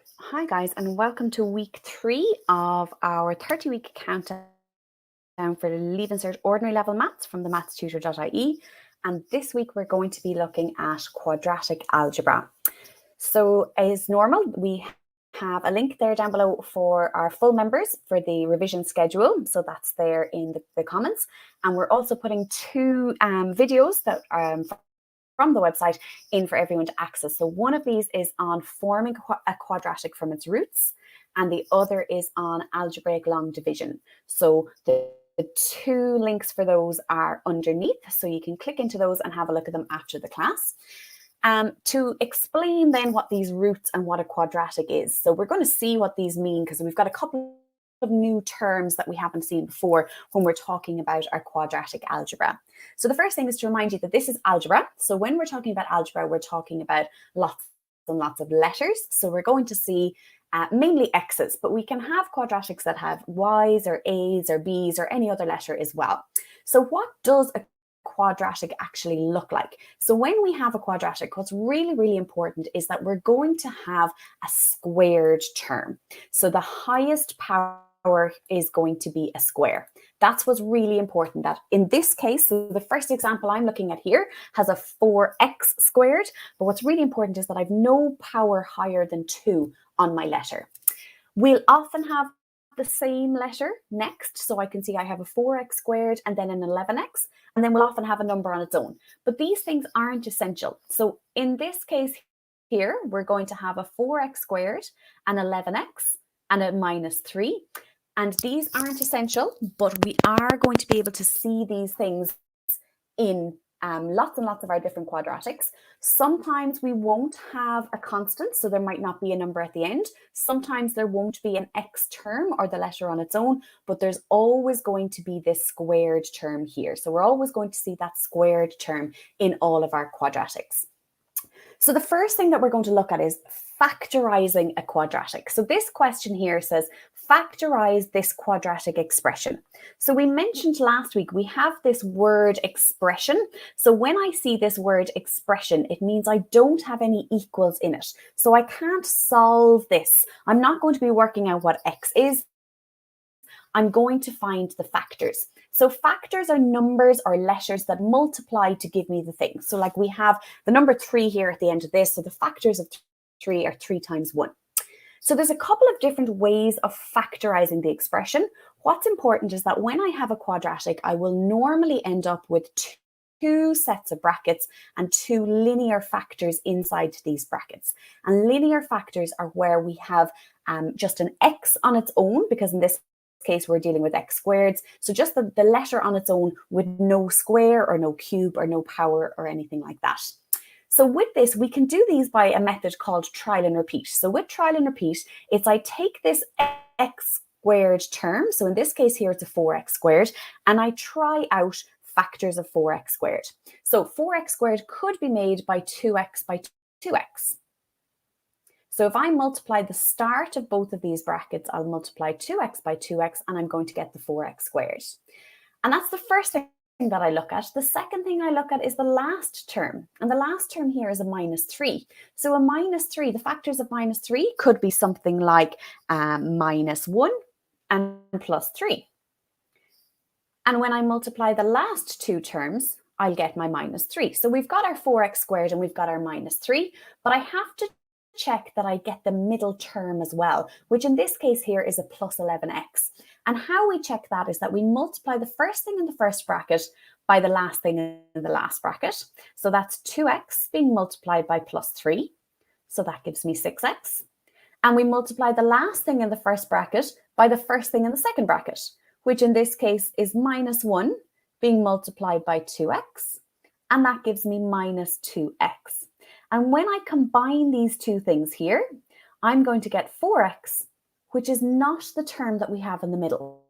Hi guys, and welcome to week 3 of our 30-week countdown for the Leaving Cert Ordinary Level Maths from TheMathsTutor.ie. And this week we're going to be looking at quadratic algebra. So as normal, we have a link there down below for our full members for the revision schedule. So that's there in the comments. And we're also putting two videos that from the website in for everyone to access. So one of these is on forming a quadratic from its roots, and the other is on algebraic long division. So the two links for those are underneath, so you can click into those and have a look at them after the class. To explain then what these roots and what a quadratic is. So we're going to see what these mean because we've got a couple of new terms that we haven't seen before when we're talking about our quadratic algebra. So the first thing is to remind you that this is algebra. So when we're talking about algebra, we're talking about lots and lots of letters. So we're going to see mainly x's, but we can have quadratics that have y's or a's or b's or any other letter as well. So what does a quadratic actually look like? So when we have a quadratic, what's really, really important is that we're going to have a squared term. So the highest power is going to be a square. That's what's really important, that in this case, so the first example I'm looking at here has a 4x squared, but what's really important is that I've no power higher than 2 on my letter. We'll often have the same letter next, so I can see I have a 4x squared and then an 11x, and then we'll often have a number on its own. But these things aren't essential. So in this case here, we're going to have a 4x squared, an 11x, and a minus 3. And these aren't essential, but we are going to be able to see these things in lots and lots of our different quadratics. Sometimes we won't have a constant, so there might not be a number at the end. Sometimes there won't be an x term or the letter on its own, but there's always going to be this squared term here. So we're always going to see that squared term in all of our quadratics. So the first thing that we're going to look at is factorizing a quadratic. So this question here says, factorize this quadratic expression. So we mentioned last week, we have this word expression. So when I see this word expression, it means I don't have any equals in it. So I can't solve this. I'm not going to be working out what x is. I'm going to find the factors. So factors are numbers or letters that multiply to give me the thing. So like we have the number 3 here at the end of this. So the factors of 3 are 3 times 1. So there's a couple of different ways of factorizing the expression. What's important is that when I have a quadratic, I will normally end up with two sets of brackets and 2 linear factors inside these brackets. And linear factors are where we have just an x on its own, because in this case we're dealing with x squareds, so just the letter on its own with no square or no cube or no power or anything like that. So with this, we can do these by a method called trial and repeat. So with trial and repeat, it's I take this x squared term, so in this case here it's a 4x squared, and I try out factors of 4x squared. So 4x squared could be made by 2x by 2x. So if I multiply the start of both of these brackets, I'll multiply 2x by 2x, and I'm going to get the 4x squared. And that's the first thing that I look at. The second thing I look at is the last term. And the last term here is a minus 3. So a minus 3, the factors of minus 3 could be something like minus 1 and plus 3. And when I multiply the last 2 terms, I'll get my minus 3. So we've got our 4x squared and we've got our minus 3, but I have to check that I get the middle term as well, which in this case here is a plus 11x. And how we check that is that we multiply the first thing in the first bracket by the last thing in the last bracket. So that's 2x being multiplied by plus 3. So that gives me 6x. And we multiply the last thing in the first bracket by the first thing in the second bracket, which in this case is minus 1 being multiplied by 2x. And that gives me minus 2x. And when I combine these two things here, I'm going to get 4x, which is not the term that we have in the middle.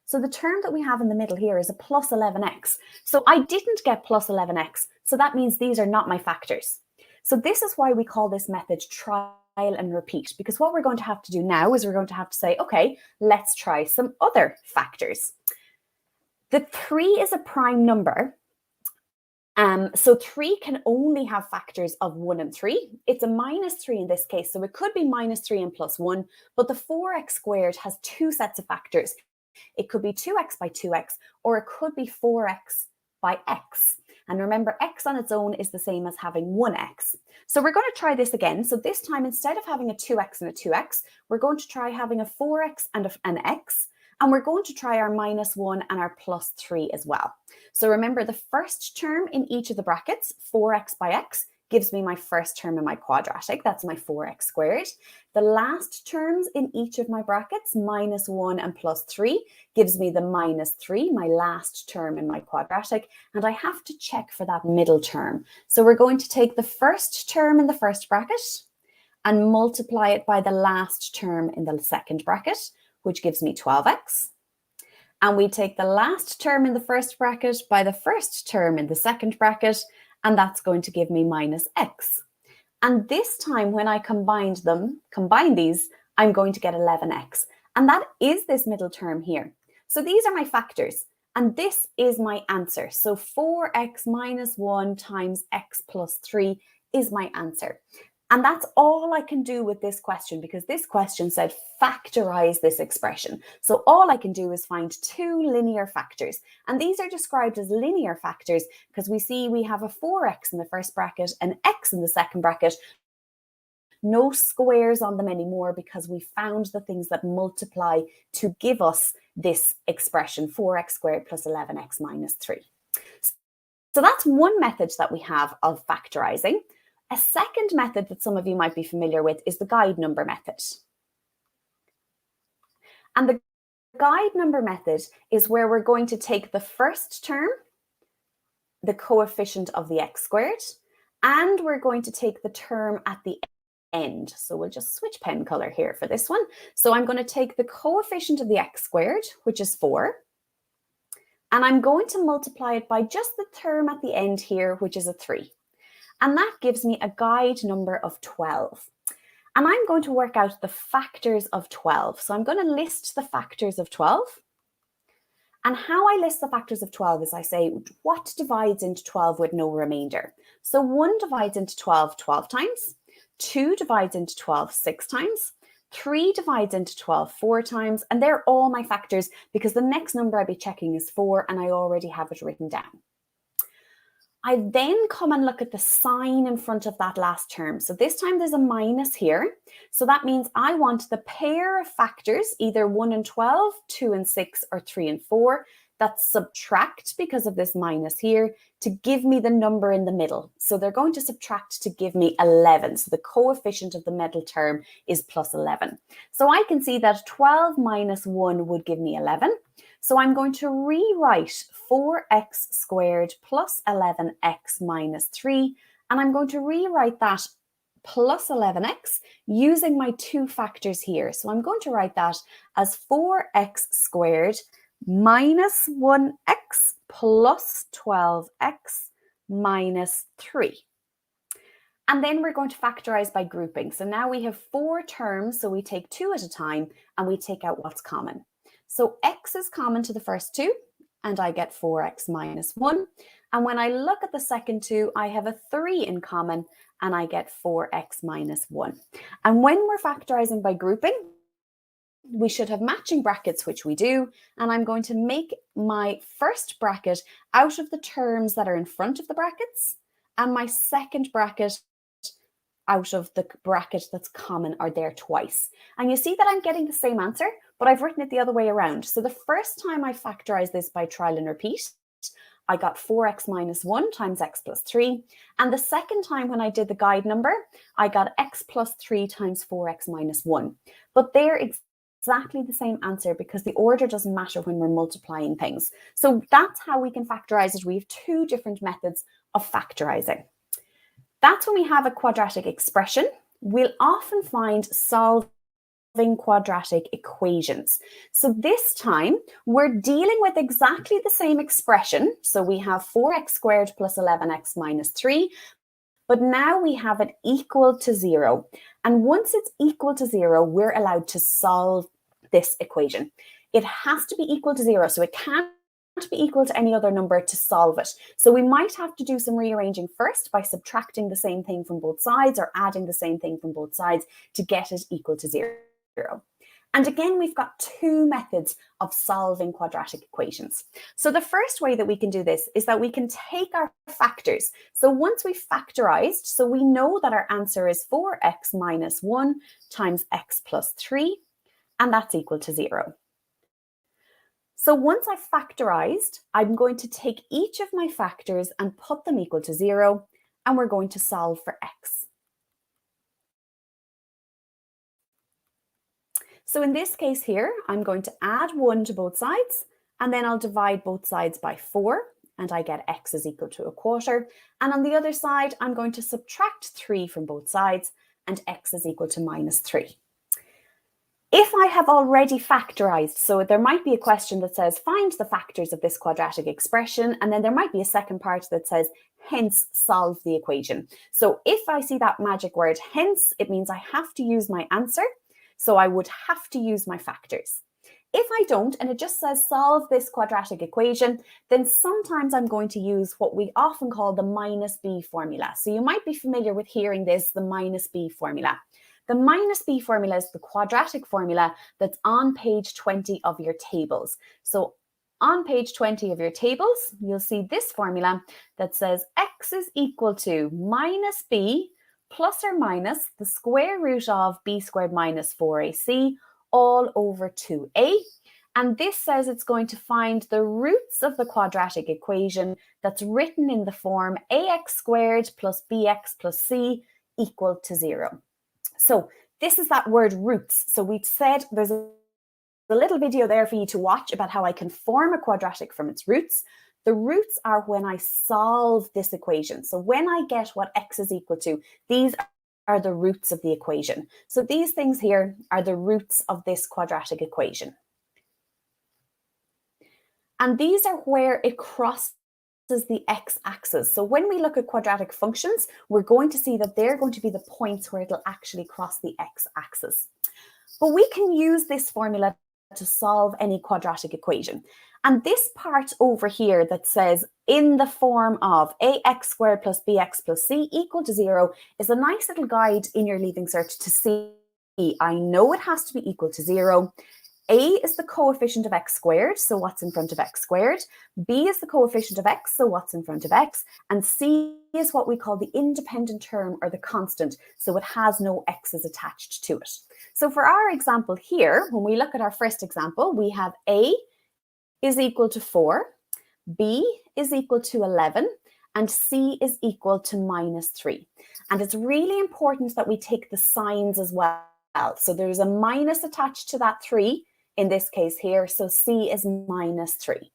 So the term that we have in the middle here is a plus 11x. So I didn't get plus 11x, so that means these are not my factors. So this is why we call this method trial and repeat, because what we're going to have to do now is we're going to have to say, okay, let's try some other factors. The 3 is a prime number, So 3 can only have factors of 1 and 3. It's a minus 3 in this case, so it could be minus 3 and plus 1, but the 4x squared has two sets of factors. It could be 2x by 2x, or it could be 4x by x. And remember, x on its own is the same as having 1x. So we're going to try this again. So this time, instead of having a 2x and a 2x, we're going to try having a 4x and an x. And we're going to try our minus 1 and our plus 3 as well. So remember, the first term in each of the brackets, 4x by x, gives me my first term in my quadratic. That's my 4x squared. The last terms in each of my brackets, minus 1 and plus 3, gives me the minus 3, my last term in my quadratic. And I have to check for that middle term. So we're going to take the first term in the first bracket and multiply it by the last term in the second bracket, which gives me 12x. And we take the last term in the first bracket by the first term in the second bracket, and that's going to give me minus x. And this time when I combine these, I'm going to get 11x. And that is this middle term here. So these are my factors, and this is my answer. So 4x minus 1 times x plus 3 is my answer. And that's all I can do with this question, because this question said factorize this expression. So all I can do is find two linear factors. And these are described as linear factors because we see we have a 4x in the first bracket, an x in the second bracket. No squares on them anymore because we found the things that multiply to give us this expression, 4x squared plus 11x minus 3. So that's one method that we have of factorizing. A second method that some of you might be familiar with is the guide number method. And the guide number method is where we're going to take the first term, the coefficient of the x squared, and we're going to take the term at the end. So we'll just switch pen color here for this one. So I'm going to take the coefficient of the x squared, which is 4, and I'm going to multiply it by just the term at the end here, which is a 3. And that gives me a guide number of 12. And I'm going to work out the factors of 12. So I'm going to list the factors of 12. And how I list the factors of 12 is I say, what divides into 12 with no remainder? So 1 divides into 12 12 times, 2 divides into 12 6 times, 3 divides into 12 4 times, and they're all my factors because the next number I'll be checking is 4 and I already have it written down. I then come and look at the sign in front of that last term. So this time there's a minus here. So that means I want the pair of factors, either 1 and 12, 2 and 6, or 3 and 4, that subtract because of this minus here to give me the number in the middle. So they're going to subtract to give me 11. So the coefficient of the middle term is plus 11. So I can see that 12 minus 1 would give me 11. So I'm going to rewrite 4x squared plus 11x minus 3, and I'm going to rewrite that plus 11x using my two factors here. So I'm going to write that as 4x squared minus 1x plus 12x minus 3. And then we're going to factorize by grouping. So now we have 4 terms, so we take 2 at a time and we take out what's common. So x is common to the first 2, and I get 4x minus 1. And when I look at the second 2, I have a 3 in common, and I get 4x minus 1. And when we're factorizing by grouping, we should have matching brackets, which we do. And I'm going to make my first bracket out of the terms that are in front of the brackets, and my second bracket out of the bracket that's common or there twice. And you see that I'm getting the same answer, but I've written it the other way around. So the first time I factorized this by trial and repeat, I got 4x minus 1 times x plus 3. And the second time when I did the guide number, I got x plus 3 times 4x minus 1. But they're exactly the same answer because the order doesn't matter when we're multiplying things. So that's how we can factorize it. We have 2 different methods of factorizing. That's when we have a quadratic expression. We'll often find solving quadratic equations. So this time we're dealing with exactly the same expression. So we have 4x squared plus 11x minus 3, but now we have it equal to 0. And once it's equal to 0, we're allowed to solve this equation. It has to be equal to 0, so it can't be equal to any other number to solve it. So we might have to do some rearranging first by subtracting the same thing from both sides or adding the same thing from both sides to get it equal to 0. And again, we've got two methods of solving quadratic equations. So the first way that we can do this is that we can take our factors. So once we've factorized, so we know that our answer is 4x minus 1 times x plus 3, and that's equal to 0. So once I've factorized, I'm going to take each of my factors and put them equal to 0, and we're going to solve for x. So in this case here, I'm going to add 1 to both sides, and then I'll divide both sides by 4, and I get x is equal to a quarter. And on the other side, I'm going to subtract 3 from both sides, and x is equal to minus 3. If I have already factorized, so there might be a question that says, find the factors of this quadratic expression, and then there might be a second part that says, hence solve the equation. So if I see that magic word hence, it means I have to use my answer. So I would have to use my factors. If I don't, and it just says solve this quadratic equation, then sometimes I'm going to use what we often call the minus b formula. So you might be familiar with hearing this, the minus b formula. The minus b formula is the quadratic formula that's on page 20 of your tables. So on page 20 of your tables, you'll see this formula that says x is equal to minus b plus or minus the square root of b squared minus 4ac all over 2a. And this says it's going to find the roots of the quadratic equation that's written in the form ax squared plus bx plus c equal to 0. So this is that word roots. So we said there's a little video there for you to watch about how I can form a quadratic from its roots. The roots are when I solve this equation. So when I get what x is equal to, these are the roots of the equation. So these things here are the roots of this quadratic equation. And these are where it crosses the x-axis. So when we look at quadratic functions, we're going to see that they're going to be the points where it'll actually cross the x-axis. But we can use this formula to solve any quadratic equation. And this part over here that says in the form of ax squared plus bx plus c equal to 0 is a nice little guide in your Leaving Cert to see, I know it has to be equal to 0. A is the coefficient of x squared, so what's in front of x squared. B is the coefficient of x, so what's in front of x. And C is what we call the independent term or the constant, so it has no x's attached to it. So for our example here, when we look at our first example, we have A is equal to 4, B is equal to 11, and C is equal to minus 3. And it's really important that we take the signs as well. So there's a minus attached to that 3 in this case here, so C is minus 3.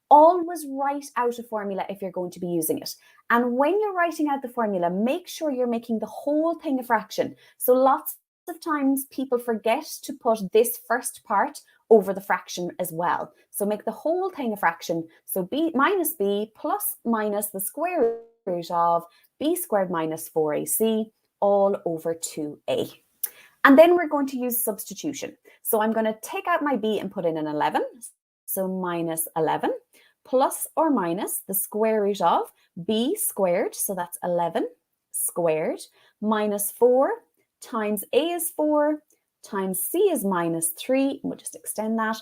Always write out a formula if you're going to be using it. And when you're writing out the formula, make sure you're making the whole thing a fraction. So lots of times people forget to put this first part over the fraction as well. So make the whole thing a fraction. So b minus b plus minus the square root of b squared minus 4ac all over 2a. And then we're going to use substitution. So I'm going to take out my b and put in an 11. So minus 11 plus or minus the square root of b squared, so that's 11 squared, minus 4 times a is 4 times c is minus 3, and we'll just extend that,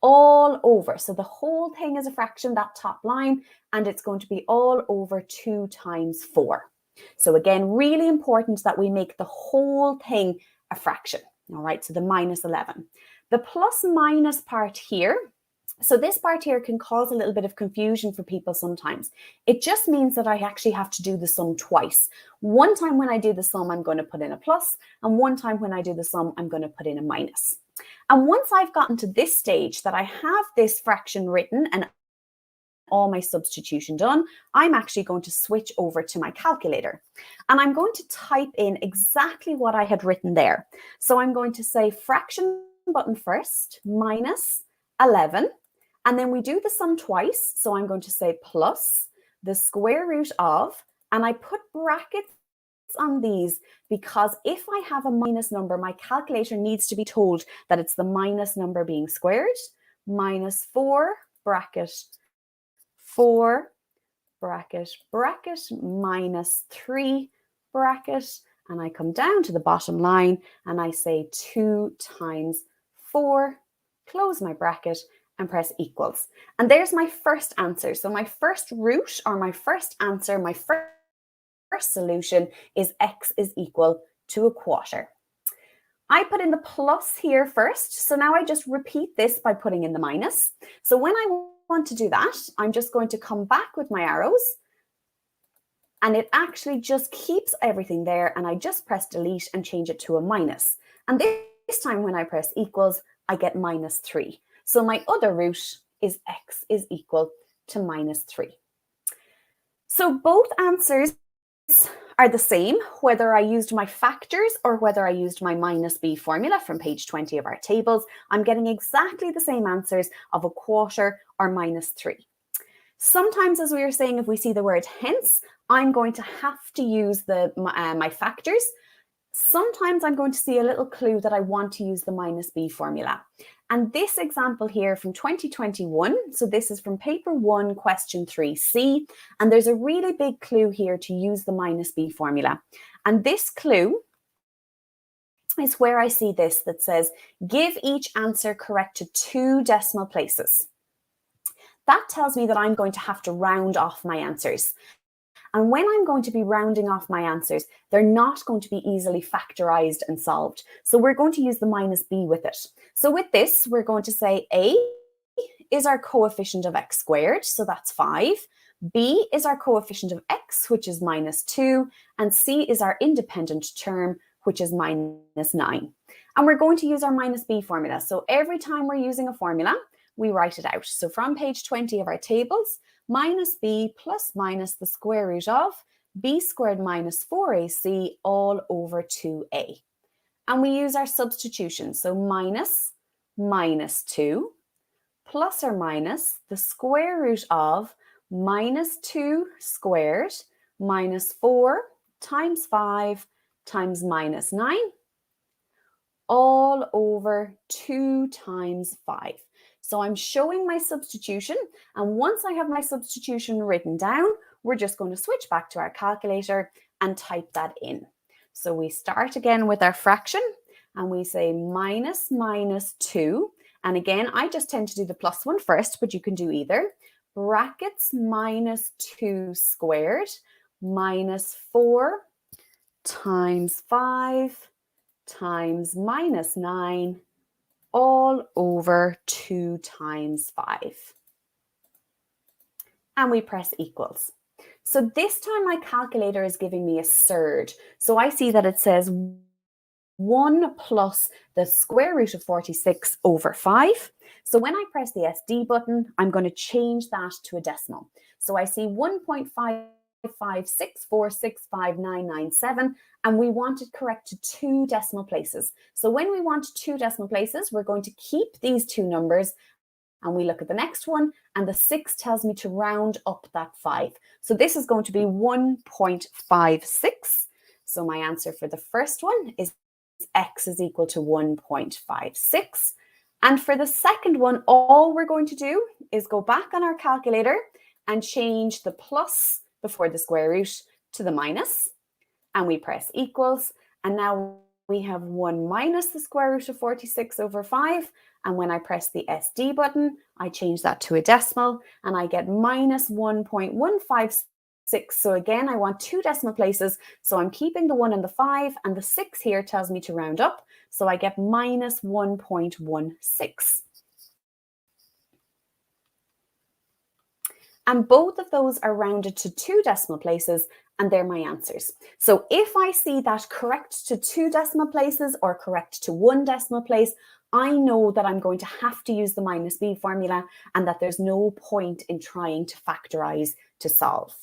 all over. So the whole thing is a fraction, that top line, and it's going to be all over 2 times 4. So again, really important that we make the whole thing a fraction. All right, so the minus 11. The plus minus part here, so this part here can cause a little bit of confusion for people sometimes. It just means that I actually have to do the sum twice. One time when I do the sum, I'm going to put in a plus, and one time when I do the sum, I'm going to put in a minus. And once I've gotten to this stage that I have this fraction written and all my substitution done, I'm actually going to switch over to my calculator. And I'm going to type in exactly what I had written there. So I'm going to say fraction button first, minus 11. And then we do the sum twice. So I'm going to say plus the square root of, and I put brackets on these because if I have a minus number, my calculator needs to be told that it's the minus number being squared, minus 4 bracket 4 bracket bracket minus 3 bracket, and I come down to the bottom line and I say 2 times 4, close my bracket and press equals. And there's my first answer. So my first root, or my first answer, my first solution is x is equal to a quarter. I put in the plus here first, so now I just repeat this by putting in the minus. So when I want to do that, I'm just going to come back with my arrows, and it actually just keeps everything there, and I just press delete and change it to a minus. And this time when I press equals, I get minus 3. So my other root is x is equal to minus 3. So both answers are the same, whether I used my factors or whether I used my minus b formula from page 20 of our tables. I'm getting exactly the same answers of a quarter or minus 3. Sometimes, as we were saying, if we see the word hence, I'm going to have to use my factors. Sometimes I'm going to see a little clue that I want to use the minus b formula. And this example here from 2021, so this is from paper 1, question 3C, and there's a really big clue here to use the minus b formula. And this clue is where I see this that says, give each answer correct to 2 decimal places. That tells me that I'm going to have to round off my answers. And when I'm going to be rounding off my answers, they're not going to be easily factorized and solved. So we're going to use the minus b with it. So with this, we're going to say a is our coefficient of x squared, so that's 5. B is our coefficient of x, which is minus 2. And c is our independent term, which is minus 9. And we're going to use our minus b formula. So every time we're using a formula, we write it out. So from page 20 of our tables, minus b plus minus the square root of b squared minus 4ac all over 2a. And we use our substitution. So minus 2 plus or minus the square root of minus 2 squared minus 4 times 5 times minus 9 all over 2 times 5. So I'm showing my substitution, and once I have my substitution written down, we're just going to switch back to our calculator and type that in. So we start again with our fraction, and we say minus 2, and again, I just tend to do the plus one first, but you can do either. Brackets minus 2 squared minus 4 times 5 times minus 9 all over 2 times 5. And we press equals. So this time my calculator is giving me a surd. So I see that it says 1 plus the square root of 46 over 5. So when I press the SD button, I'm going to change that to a decimal. So I see 1.556465997, and we want it correct to 2 decimal places. So when we want 2 decimal places, we're going to keep these 2 numbers, and we look at the next one, and the 6 tells me to round up that 5. So this is going to be 1.56. So my answer for the first one is x is equal to 1.56. And for the second one, all we're going to do is go back on our calculator and change the plus before the square root to the minus, and we press equals, and now we have 1 minus the square root of 46 over 5, and when I press the SD button, I change that to a decimal, and I get minus 1.156. So again, I want 2 decimal places, so I'm keeping the 1 and the 5, and the 6 here tells me to round up, so I get minus 1.16. And both of those are rounded to 2 decimal places, and they're my answers. So if I see that correct to 2 decimal places or correct to 1 decimal place, I know that I'm going to have to use the minus b formula, and that there's no point in trying to factorize to solve.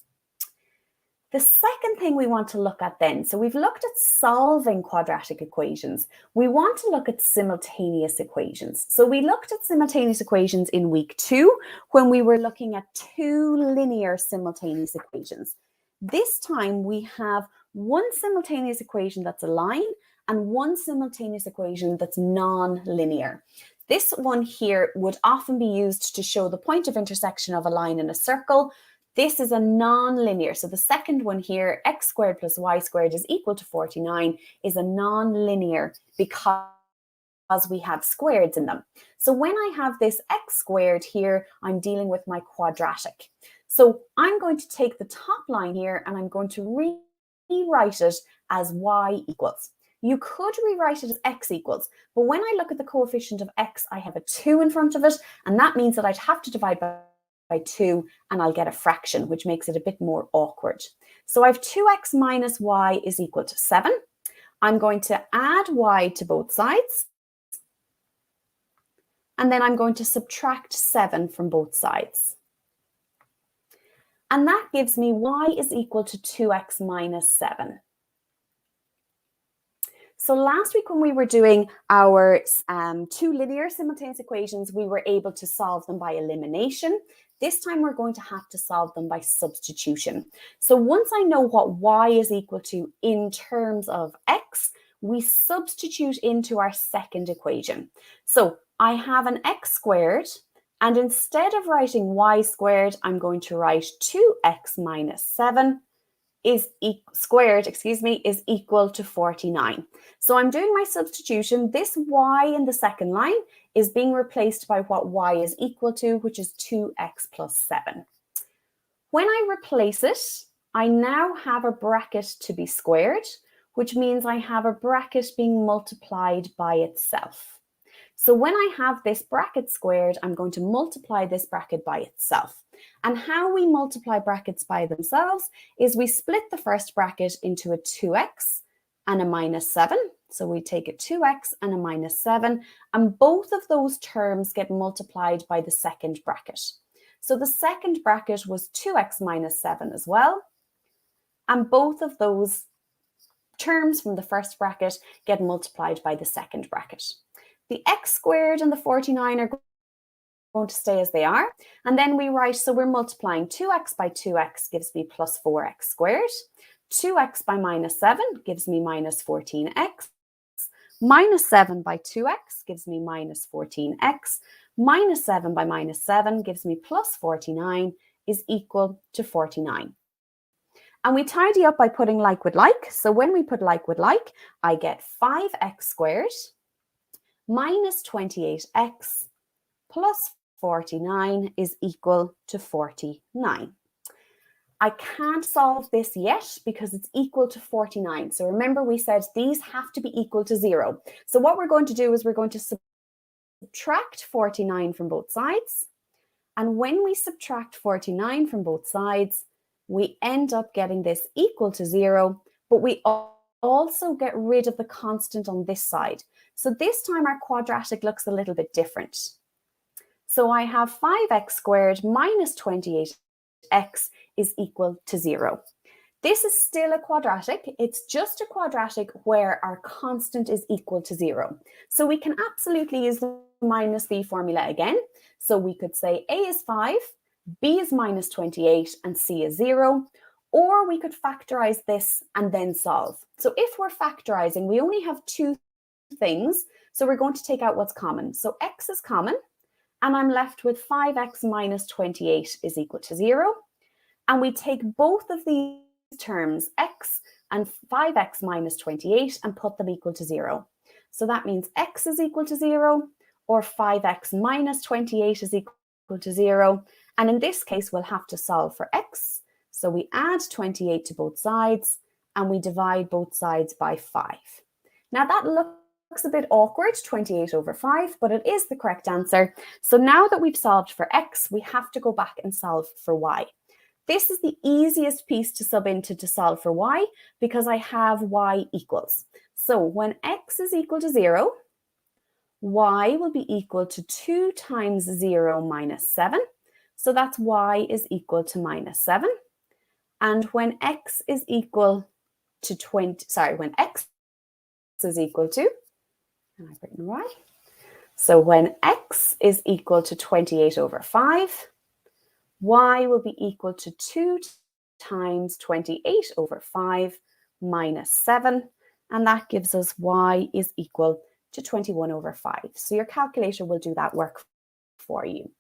The second thing we want to look at then, so we've looked at solving quadratic equations. We want to look at simultaneous equations. So we looked at simultaneous equations in week 2 when we were looking at 2 linear simultaneous equations. This time we have one simultaneous equation that's a line and one simultaneous equation that's non-linear. This one here would often be used to show the point of intersection of a line in a circle. This is a non-linear. So the second one here, x squared plus y squared is equal to 49, is a non-linear because we have squareds in them. So when I have this x squared here, I'm dealing with my quadratic. So I'm going to take the top line here and I'm going to rewrite it as y equals. You could rewrite it as x equals, but when I look at the coefficient of x, I have a 2 in front of it, and that means that I'd have to divide by 2, and I'll get a fraction, which makes it a bit more awkward. So I have 2x minus y is equal to 7. I'm going to add y to both sides, and then I'm going to subtract 7 from both sides. And that gives me y is equal to 2x minus 7. So last week when we were doing our two linear simultaneous equations, we were able to solve them by elimination. This time we're going to have to solve them by substitution. So once I know what y is equal to in terms of x, we substitute into our second equation. So I have an x squared, and instead of writing y squared, I'm going to write 2x minus 7 is equal to 49. So I'm doing my substitution. This y in the second line is being replaced by what y is equal to, which is 2x plus 7. When I replace it, I now have a bracket to be squared, which means I have a bracket being multiplied by itself. So when I have this bracket squared, I'm going to multiply this bracket by itself. And how we multiply brackets by themselves is we split the first bracket into a 2x and a minus 7. So we take a 2x and a minus 7, and both of those terms get multiplied by the second bracket. So the second bracket was 2x minus 7 as well. And both of those terms from the first bracket get multiplied by the second bracket. The x squared and the 49 are going to stay as they are. And then we write, so we're multiplying 2x by 2x gives me plus 4x squared. 2x by minus 7 gives me minus 14x. Minus 7 by 2x gives me minus 14x. Minus 7 by minus 7 gives me plus 49 is equal to 49. And we tidy up by putting like with like. So when we put like with like, I get 5x squared minus 28x plus 49 is equal to 49. I can't solve this yet because it's equal to 49. So remember we said these have to be equal to 0. So what we're going to do is we're going to subtract 49 from both sides. And when we subtract 49 from both sides, we end up getting this equal to 0, but we also get rid of the constant on this side. So this time our quadratic looks a little bit different. So I have 5x squared minus 28x is equal to 0. This is still a quadratic. It's just a quadratic where our constant is equal to 0. So we can absolutely use the minus b formula again. So we could say a is 5, b is minus 28, and c is 0. Or we could factorize this and then solve. So if we're factorizing, we only have two things. So we're going to take out what's common. So x is common, and I'm left with 5x minus 28 is equal to 0. And we take both of these terms, x and 5x minus 28, and put them equal to 0. So that means x is equal to 0, or 5x minus 28 is equal to 0. And in this case, we'll have to solve for x. So we add 28 to both sides, and we divide both sides by 5. Now that looks a bit awkward, 28 over 5, but it is the correct answer. So now that we've solved for x, we have to go back and solve for y. This is the easiest piece to sub into to solve for y because I have y equals. So when x is equal to 0, y will be equal to 2 times 0 minus 7. So that's y is equal to minus 7. And when x is equal to when x is equal to, and I've written y. So when x is equal to 28 over 5, y will be equal to 2 times 28 over 5 minus 7. And that gives us y is equal to 21 over 5. So your calculator will do that work for you.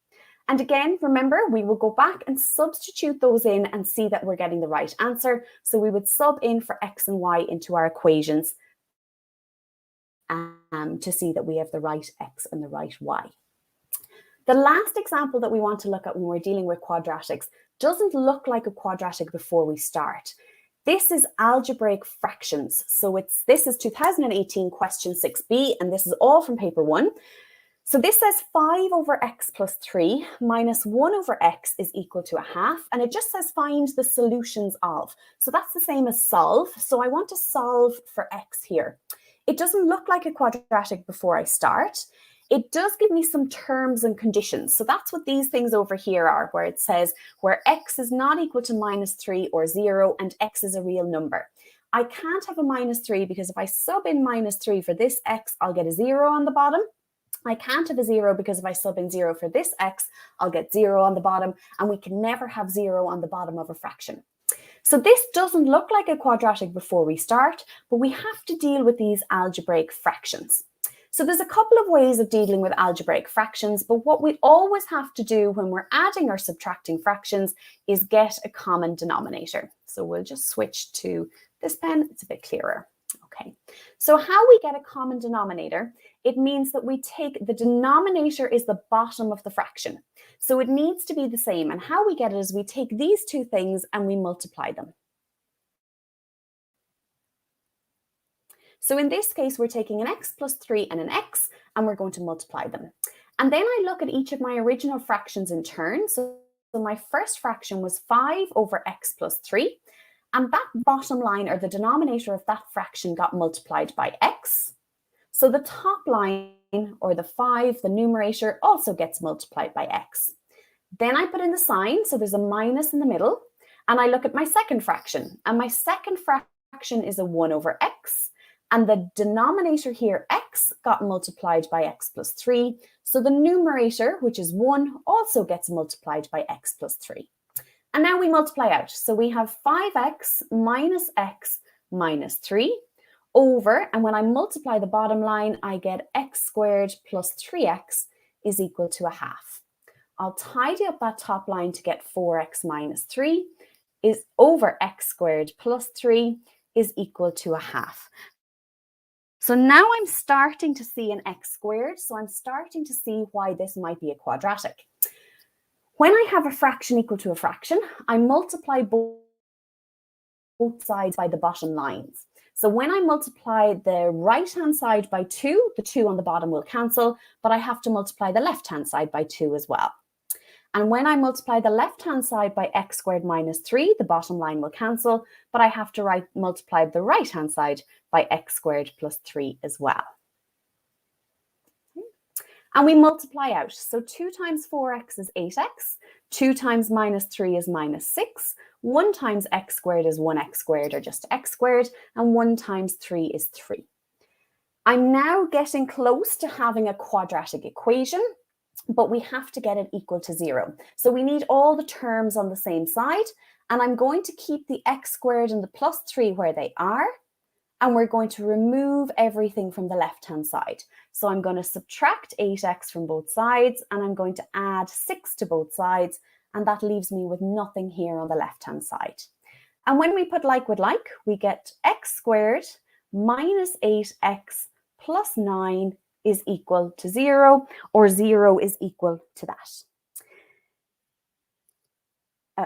And again, remember, we will go back and substitute those in and see that we're getting the right answer. So we would sub in for x and y into our equations to see that we have the right x and the right y. The last example that we want to look at when we're dealing with quadratics doesn't look like a quadratic before we start. This is algebraic fractions. So this is 2018 question 6b, and this is all from paper 1. So this says 5 over x plus 3 minus 1 over x is equal to a half. And it just says find the solutions of. So that's the same as solve. So I want to solve for x here. It doesn't look like a quadratic before I start. It does give me some terms and conditions. So that's what these things over here are, where it says where x is not equal to minus 3 or 0 and x is a real number. I can't have a minus 3 because if I sub in minus 3 for this x, I'll get a 0 on the bottom. I can't have a 0 because if I sub in 0 for this x, I'll get 0 on the bottom, and we can never have 0 on the bottom of a fraction. So this doesn't look like a quadratic before we start, but we have to deal with these algebraic fractions. So there's a couple of ways of dealing with algebraic fractions, but what we always have to do when we're adding or subtracting fractions is get a common denominator. So we'll just switch to this pen, it's a bit clearer. Okay, so how we get a common denominator, it means that we take the denominator is the bottom of the fraction. So it needs to be the same. And how we get it is we take these two things and we multiply them. So in this case, we're taking an x plus 3 and an x, and we're going to multiply them. And then I look at each of my original fractions in turn. So my first fraction was 5 over x plus 3. And that bottom line, or the denominator of that fraction, got multiplied by x. So the top line, or the 5, the numerator, also gets multiplied by x. Then I put in the sign, so there's a minus in the middle, and I look at my second fraction. And my second fraction is a 1 over x. And the denominator here, x, got multiplied by x plus 3. So the numerator, which is 1, also gets multiplied by x plus 3. And now we multiply out. So we have 5x minus x minus 3 over, and when I multiply the bottom line, I get x squared plus 3x is equal to a half. I'll tidy up that top line to get 4x minus 3 is over x squared plus 3 is equal to a half. So now I'm starting to see an x squared, so I'm starting to see why this might be a quadratic. When I have a fraction equal to a fraction, I multiply both sides by the bottom lines. So when I multiply the right-hand side by 2, the 2 on the bottom will cancel, but I have to multiply the left-hand side by 2 as well. And when I multiply the left-hand side by x squared minus 3, the bottom line will cancel, but I have to multiply the right-hand side by x squared plus 3 as well. And we multiply out. So 2 times 4x is 8x, 2 times minus 3 is minus 6, 1 times x squared is 1x squared, or just x squared, and 1 times 3 is 3. I'm now getting close to having a quadratic equation, but we have to get it equal to 0. So we need all the terms on the same side, and I'm going to keep the x squared and the plus 3 where they are, and we're going to remove everything from the left-hand side. So I'm going to subtract 8x from both sides, and I'm going to add 6 to both sides, and that leaves me with nothing here on the left-hand side. And when we put like with like, we get x squared minus 8x plus 9 is equal to 0, or 0 is equal to that.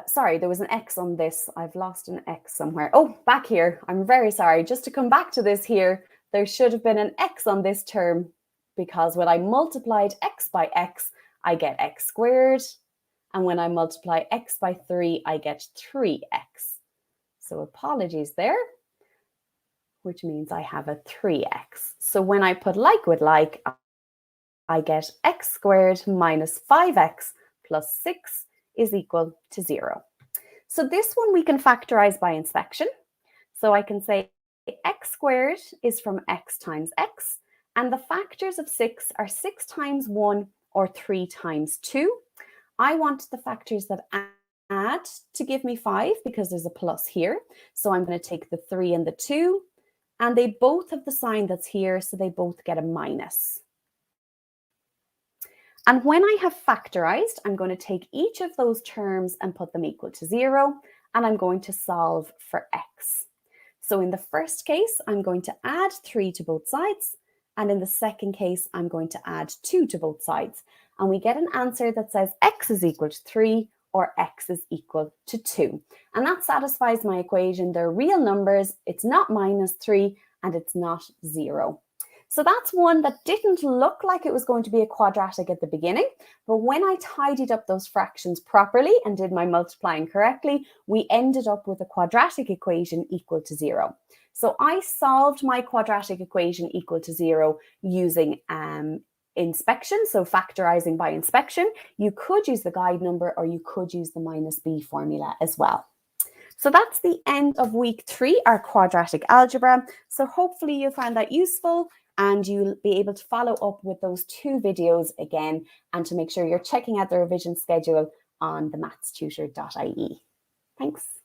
Sorry, there was an x on this. I've lost an x somewhere. Oh, back here. I'm very sorry. Just to come back to this here, there should have been an x on this term, because when I multiplied x by x, I get x squared. And when I multiply x by 3, I get 3x. So apologies there, which means I have a 3x. So when I put like with like, I get x squared minus 5x plus 6 is equal to 0. So this one we can factorize by inspection. So I can say x squared is from x times x, and the factors of 6 are 6 times 1 or 3 times 2. I want the factors that add to give me 5 because there's a plus here. So I'm going to take the 3 and the 2 and they both have the sign that's here, so they both get a minus. And when I have factorized, I'm going to take each of those terms and put them equal to 0, and I'm going to solve for x. So in the first case, I'm going to add 3 to both sides, and in the second case, I'm going to add 2 to both sides. And we get an answer that says x is equal to 3 or x is equal to 2. And that satisfies my equation. They're real numbers. It's not minus 3 and it's not 0. So that's one that didn't look like it was going to be a quadratic at the beginning, but when I tidied up those fractions properly and did my multiplying correctly, we ended up with a quadratic equation equal to 0. So I solved my quadratic equation equal to 0 using inspection, so factorizing by inspection. You could use the guide number or you could use the minus b formula as well. So that's the end of week 3, our quadratic algebra. So hopefully you found that useful and you'll be able to follow up with those 2 videos again, and to make sure you're checking out the revision schedule on TheMathsTutor.ie. Thanks.